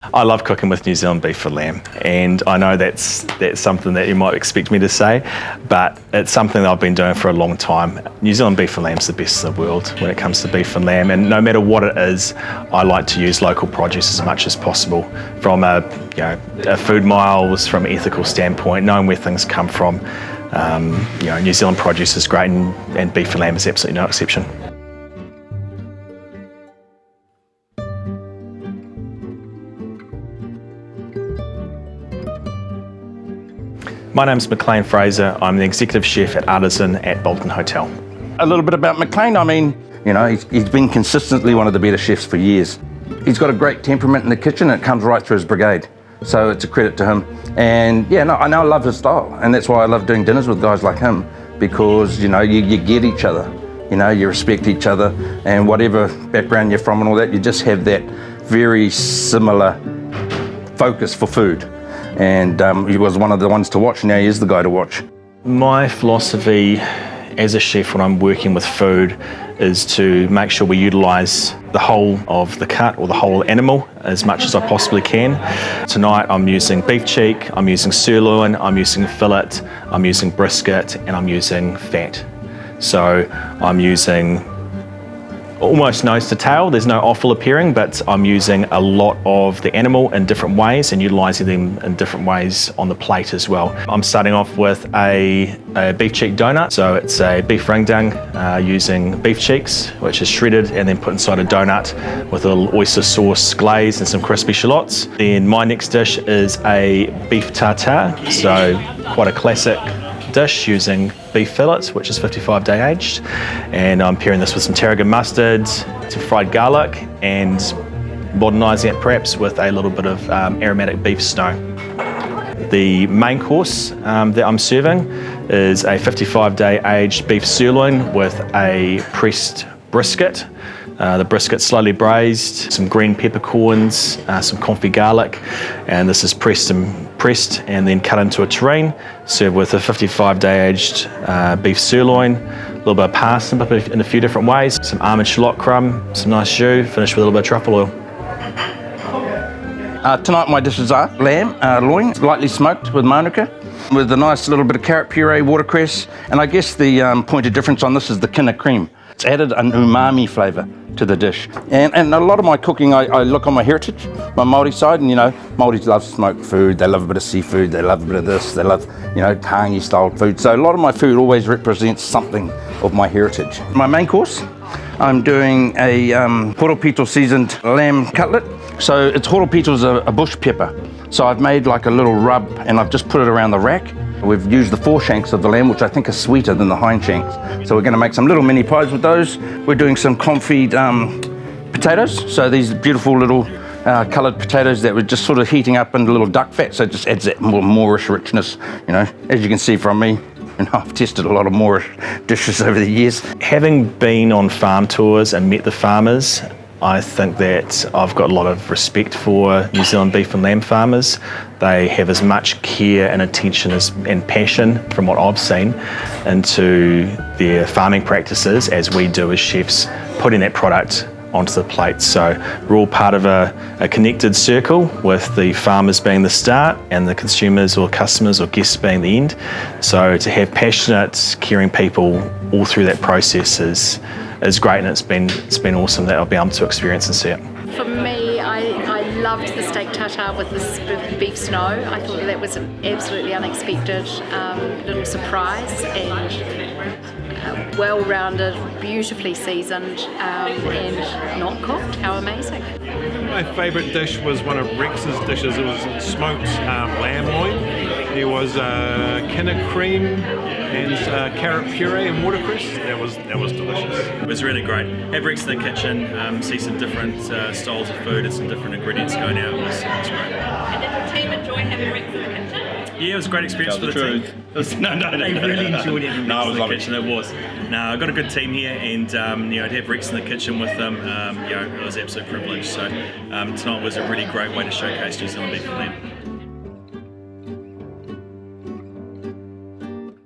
I love cooking with New Zealand beef and lamb, and I know that's something that you might expect me to say, but it's something that I've been doing for a long time. New Zealand beef and lamb's the best in the world when it comes to beef and lamb, and no matter what it is, I like to use local produce as much as possible. From a food miles, from an ethical standpoint, knowing where things come from. New Zealand produce is great, and beef and lamb is absolutely no exception. My name's Maclean Fraser. I'm the executive chef at Artisan at Bolton Hotel. A little bit about Maclean, he's been consistently one of the better chefs for years. He's got a great temperament in the kitchen, and it comes right through his brigade. So it's a credit to him. And I love his style, and that's why I love doing dinners with guys like him, because you get each other, you respect each other, and whatever background you're from and all that, you just have that very similar focus for food. And he was one of the ones to watch, now he is the guy to watch. My philosophy as a chef when I'm working with food is to make sure we utilise the whole of the cut or the whole animal as much as I possibly can. Tonight I'm using beef cheek, I'm using sirloin, I'm using fillet, I'm using brisket, and I'm using fat. So I'm using almost nose to tail. There's no offal appearing, but I'm using a lot of the animal in different ways and utilising them in different ways on the plate as well. I'm starting off with a beef cheek donut. So it's a beef ringdang using beef cheeks, which is shredded and then put inside a donut with a little oyster sauce glaze and some crispy shallots. Then my next dish is a beef tartare, so quite a classic dish using beef fillets, which is 55-day aged, and I'm pairing this with some tarragon mustard, some fried garlic, and modernising it perhaps with a little bit of aromatic beef snow. The main course that I'm serving is a 55-day aged beef sirloin with a pressed brisket. The brisket slowly braised, some green peppercorns, some confit garlic, and this is pressed and then cut into a terrine, served with a 55-day aged beef sirloin, a little bit of parsnip in a few different ways, some almond shallot crumb, some nice jus, finished with a little bit of truffle oil. Tonight my dishes are lamb loin, lightly smoked with manuka, with a nice little bit of carrot puree, watercress, and I guess the point of difference on this is the kinna cream. It's added an umami flavour to the dish. And a lot of my cooking, I look on my heritage, my Māori side, and Māoris love smoked food, they love a bit of seafood, they love a bit of this, they love, tangy style food. So a lot of my food always represents something of my heritage. My main course, I'm doing a horopito seasoned lamb cutlet. So it's horopito is a bush pepper. So I've made like a little rub and I've just put it around the rack. We've used the foreshanks of the lamb, which I think are sweeter than the hind shanks. So we're going to make some little mini pies with those. We're doing some confit potatoes. So these beautiful little coloured potatoes that we're just sort of heating up into little duck fat. So it just adds that more Moorish richness. As you can see from me, I've tested a lot of Moorish dishes over the years. Having been on farm tours and met the farmers, I think that I've got a lot of respect for New Zealand beef and lamb farmers. They have as much care and attention and passion, from what I've seen, into their farming practices as we do as chefs, putting that product onto the plate. So we're all part of a connected circle, with the farmers being the start and the consumers or customers or guests being the end. So to have passionate, caring people all through that process is great, and it's been awesome that I'll be able to experience and see it. For me, I loved the steak tartare with the beef snow. I thought that was an absolutely unexpected little surprise, and well-rounded, beautifully seasoned, and not cooked. How amazing. My favourite dish was one of Rex's dishes. It was smoked lamb loin. There was kinna cream and carrot puree and watercress. That was delicious. It was really great. Have Rex in the kitchen, see some different styles of food and some different ingredients going out. It was great. And did the team enjoy having Rex in the kitchen? Yeah, it was a great experience for the team. No, they really enjoyed having Rex in the kitchen. It was. No, I got a good team here, and to have Rex in the kitchen with them, it was an absolute privilege. So tonight was a really great way to showcase New Zealand beef and lamb.